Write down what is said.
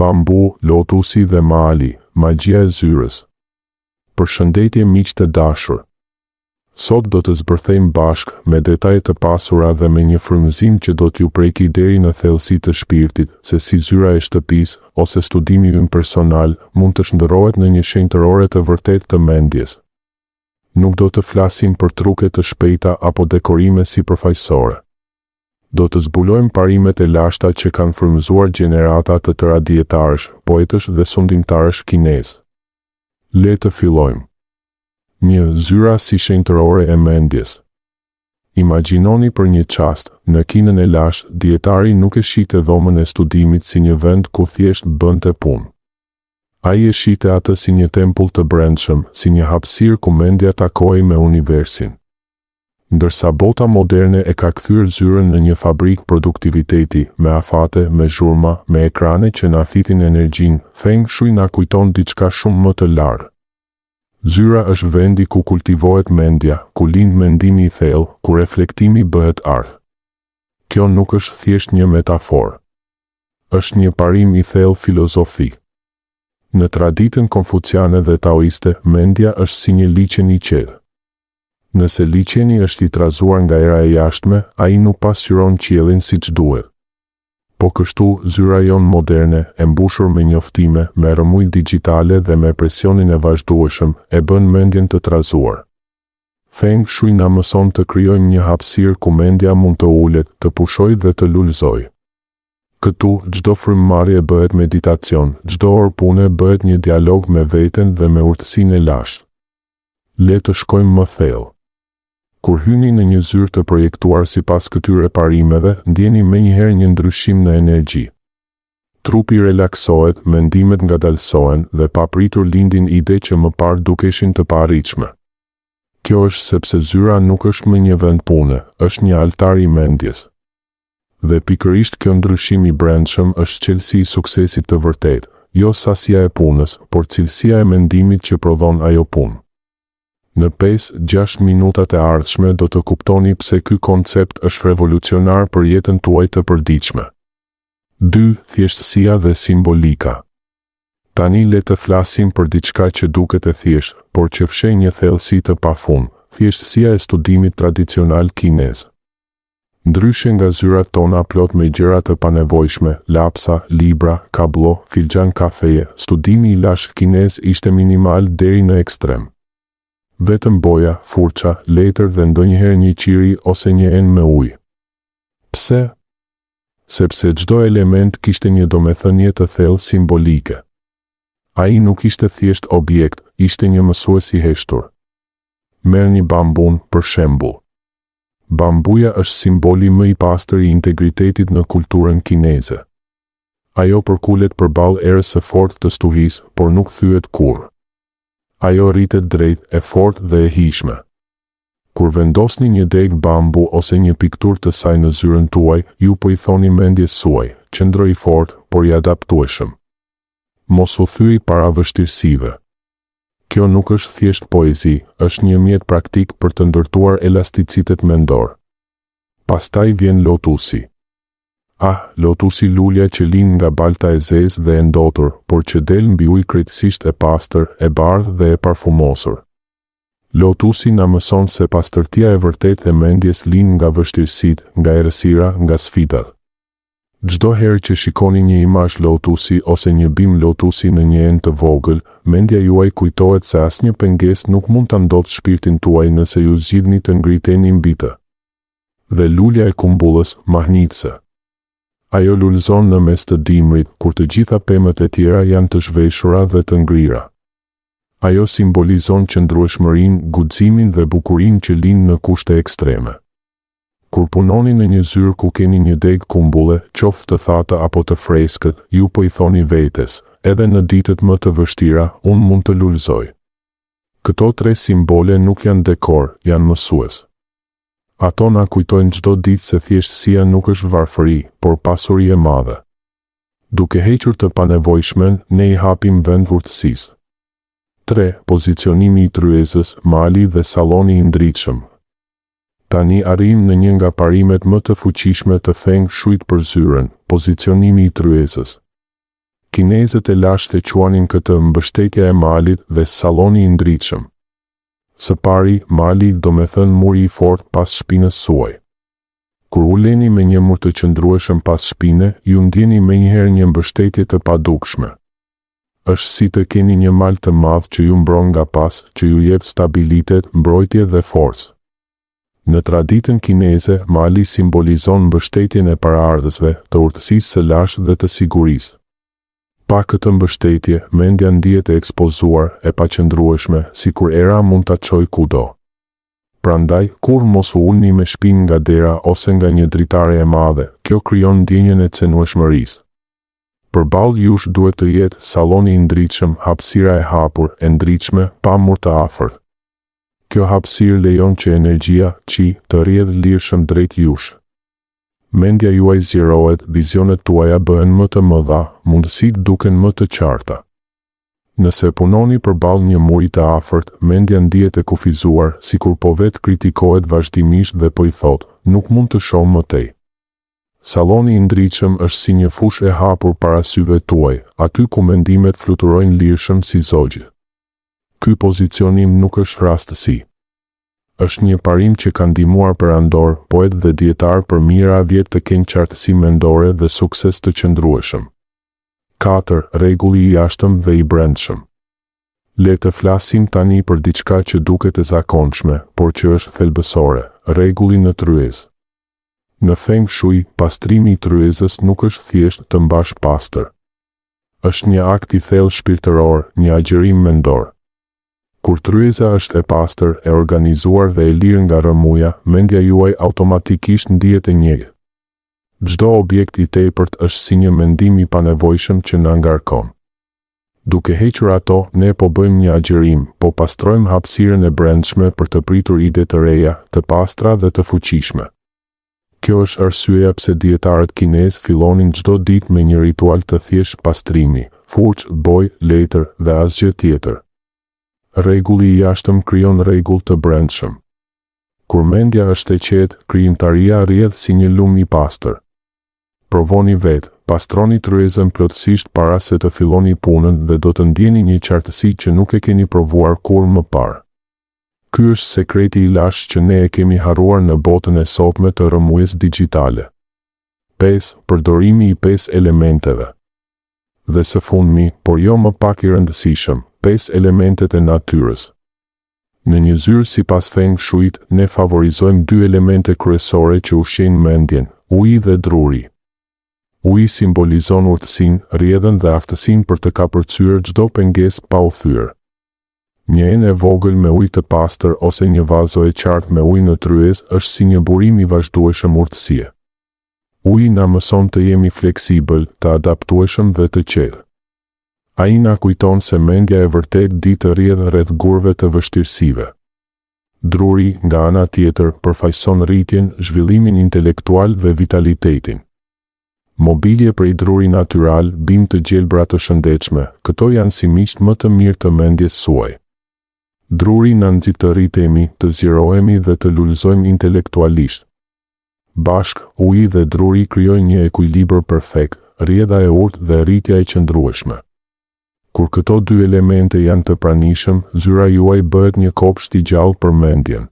Bambu, lotusi dhe mali, magjia e zyrës. Përshëndetje miq të dashur. Sot do të zbërthejmë bashkë me detaje të pasura dhe me një frymëzim që do t'ju preki deri në thellësitë të shpirtit, se si zyra e shtëpisë ose studimi ynë personal mund të shndërrohet në një shenjtërore të vërtetë të mendjes. Nuk do të flasim për truke të shpejta apo dekorime sipërfaqësore. Do të zbulojmë parimet e lashta që kanë frymëzuar gjenerata të tëra dietarësh, poetësh dhe sundimtarësh kinez. Le të fillojmë. 1. Zyra si shenjtërore e mendjes. Imagjinoni për një çast, në kinën e lashtë, dietari nuk e shite dhomën e studimit si një vend ku thjesht bënte punë. Ai e shite atë si një tempull të brendshëm, si një hapësirë ku mendja takohej me universin. Ndërsa bota moderne e ka kthyer zyrën në një fabrikë produktiviteti, me afate, me zhurma, me ekrane që na thithin energjinë, Feng Shui na kujton diçka shumë më të larë. Zyra është vendi ku kultivohet mendja, ku lind mendimi i thellë, ku reflektimi bëhet art. Kjo nuk është thjesht një metaforë. Është një parim i thellë filozofik. Në traditën konfuciane dhe taoiste, mendja është si një liçen i qetë. Nëse liçeni është i trazuar nga era e jashtme, ai nuk pasqyron qiellin siç duhet. Po kështu, zyra jonë moderne, e mbushur me njoftime, me rrëmuj digjitale dhe me presionin e vazhdueshëm, e bën mendjen të trazuar. Feng Shui na mëson të krijojmë një hapësirë ku mendja mund të ulet, të pushojë dhe të lulëzojë. Këtu, çdo frymëmarrje bëhet meditacion, çdo orë pune bëhet një dialog me veten dhe me urtësinë e lashtë. Le të shkojmë më thellë. Kur hyni në një zyrë të projektuar sipas këtyre parimeve, ndjeni menjëherë një ndryshim në energji. Trupi relaksohet, mendimet ngadalësohen dhe papritur lindin ide që më parë dukeshin të paarritshme. Kjo është sepse zyra nuk është më një vend pune, është një altar i mendjes. Dhe pikërisht kjo ndryshim i brendshëm është çelësi i suksesit të vërtetë, jo sasia e punës, por cilësia e mendimit që prodhon ajo punë. Në 5-6 minutat e ardhshme do të kuptoni pse ky koncept është revolucionar për jetën tuaj të përditshme. 2. Thjeshtësia dhe simbolika. Tani le të flasim për diçka që duket e thjeshtë, por që fshen një thellësi të pafund, thjeshtësia e studimit tradicional kinez. Ndryshe nga zyrat tona plot me gjëra të panevojshme, lapsa, libra, kablo, filxhan kafeje, studimi i lashtë kinez ishte minimal deri në ekstrem. Vetëm boja, furça, letër dhe ndonjëherë një qiri ose një enë me ujë. Pse? Sepse çdo element kishte një domethënie të thellë simbolike. Ai nuk ishte thjesht objekt, ishte një mësues i heshtur. Merrni bambun për shembull. Bambuja është simboli më i pastër i integritetit në kulturën kineze. Ajo përkulet përballë erës së fortë të stuhisë, por nuk thyet kurrë. Ajo rritet drejt, e fortë dhe e hijshme. Kur vendosni një degë bambu ose një pikturë të saj në zyrën tuaj, ju po i thoni mendjes suaj, qëndro i fortë, por i adaptueshëm. Mos u thyej para vështirësive. Kjo nuk është thjesht poezi, është një mjet praktik për të ndërtuar elasticitet mendor. Pastaj vjen lotusi. Lotusi lulja që lind nga balta e zezë dhe e ndotur, por që del mbi ujë krejtësisht e pastër, e bardhë dhe e parfumosur. Lotusi na mëson se pastërtia e vërtetë e mendjes lind nga vështirësitë, nga errësira, nga sfidat. Çdo herë që shikoni një imazh lotusi ose një bim lotusi në një enë të vogël, mendja juaj kujtohet se asnjë pengesë nuk mund ta ndodhë shpirtin tuaj nëse ju zgjidhni të ngriteni mbi të. Dhe lulja e kumbullës, mahnitse. Ajo lulëzon në mes të dimrit, kur të gjitha pemët e tjera janë të zhveshura dhe të ngrira. Ajo simbolizon qëndrueshmërinë, guximin dhe bukurinë që lind në kushte ekstreme. Kur punoni në një zyrë ku keni një degë kumbulle, qoftë të thata apo të freskët, ju po i thoni vetes, edhe në ditët më të vështira, unë mund të lulëzoj. Këto 3 simbole nuk janë dekor, janë mësues. Ato na kujtojnë çdo ditë se thjeshtësia nuk është varfëri, por pasuri e madhe. Duke hequr të panevojshmen, ne i hapim vend urtësisë. 3. Pozicionimi i tryezës, mali dhe salloni i ndritshëm. Tani arrim në një nga parimet më të fuqishme të Feng Shuit për zyrën, pozicionimi i tryezës. Kinezët e lashtë e quanin këtë mbështetja e malit dhe salloni i ndritshëm. Së pari, mali do me thënë muri i fort pas shpinës suaj. Kur uleni me një mur të qëndrueshëm pas shpine, ju ndjeni menjëherë një mbështetje të padukshme. Është si të keni një mal të madh që ju mbron nga pas, që ju jep stabilitet, mbrojtje dhe forcë. Në traditën kineze, mali simbolizon mbështetjen e paraardhësve, të urtësisë së lashtë dhe të sigurisë. Pa këtë mbështetje, mendja ndihet e ekspozuar, e paqëndrueshme, sikur era mund ta çojë kudo. Prandaj, kur mos u ulni me shpinë nga dera ose nga një dritare e madhe, kjo krijon ndjenjën e cenueshmërisë. Përballë jush duhet të jetë salloni i ndritshëm, hapësira e hapur, e ndritshme, pa mur të afërt. Kjo hapësirë lejon që energjia, qi, të rrjedhë lirshëm drejt jush. Mendja juaj zgjerohet, vizionet tuaja bëhen më të mëdha, mundësitë duken më të qarta. Nëse punoni përballë një muri të afërt, mendja ndihet e kufizuar, sikur po vetë kritikohet vazhdimisht dhe po i thotë, nuk mund të shoh më tej. Salloni i ndritshëm është si një fushë e hapur para syve tuaj, aty ku mendimet fluturojnë lirshëm si zogje. Ky pozicionim nuk është rastësi. Është një parim që ka ndihmuar perandor, poet dhe dietar për mijëra vjet të kenë qartësi mendore dhe sukses të qëndrueshëm. 4. Rregulli i jashtëm dhe i brendshëm. Le të flasim tani për diçka që duket e zakonshme, por që është thelbësore, rregulli në tryezë. Në Feng Shui, pastrimi i tryezës nuk është thjesht të mbash pastër. Është një akt i thellë shpirtëror, një agjërim mendor. Kur tryeza është e pastër, e organizuar dhe e lirë nga rëmuja, mendja juaj automatikisht ndihet e njëjtë. Çdo objekt i tepërt është si një mendim i panevojshëm që na ngarkon. Duke hequr ato, ne po bëjmë një agjërim, po pastrojmë hapësirën e brendshme për të pritur ide të reja, të pastra dhe të fuqishme. Kjo është arsyeja pse dietarët kinez fillonin çdo ditë me një ritual të thjeshtë pastrimi, furç, bojë, letër dhe asgjë tjetër. Rregulli i jashtëm krijon rregull të brendshëm. Kur mendja është e qetë, krijimtaria rrjedh si një lum i pastër. Provoni vetë, pastroni tryezën plotësisht para se të filloni punën dhe do të ndjeni një qartësi që nuk e keni provuar kur më parë. Ky është sekreti i lashtë që ne e kemi harruar në botën e sotme të rrëmujes digjitale. 5. Përdorimi i 5 elementeve. Dhe së fundmi, por jo më pak i rëndësishëm, 5 elementet e natyrës. Në një zyrë sipas Feng Shuit, ne favorizojmë 2 elemente kryesore që ushqejnë mendjen, uji dhe druri. Uji simbolizon urtësinë, rrjedhën dhe aftësinë për të kapërcyer çdo pengesë pa u thyer. Një enë e vogël me ujë të pastër ose një vazo e qartë me ujë në tryezë është si një burim i vazhdueshëm urtësie. Uji na mëson të jemi fleksibël, të adaptueshëm dhe të qetë. Ai na kujton se mendja e vërtet di të rrjedhë rreth gurëve të vështirësive. Druri, nga ana tjetër, përfaqëson rritjen, zhvillimin intelektual dhe vitalitetin. Mobilje prej druri natyral, bimë të gjelbra të shëndetshme, këto janë si miq më të mirë të mendjes suaj. Druri na nxit të rritemi, të zgjerohemi dhe të lulëzojmë intelektualisht. Bashk, uji dhe druri krijojnë një ekuilibër perfekt, rrjedha e urtë dhe rritja e qëndrueshme. Kur këto 2 elemente janë të pranishëm, zyra juaj bëhet një kopsht i gjallë për mendjen.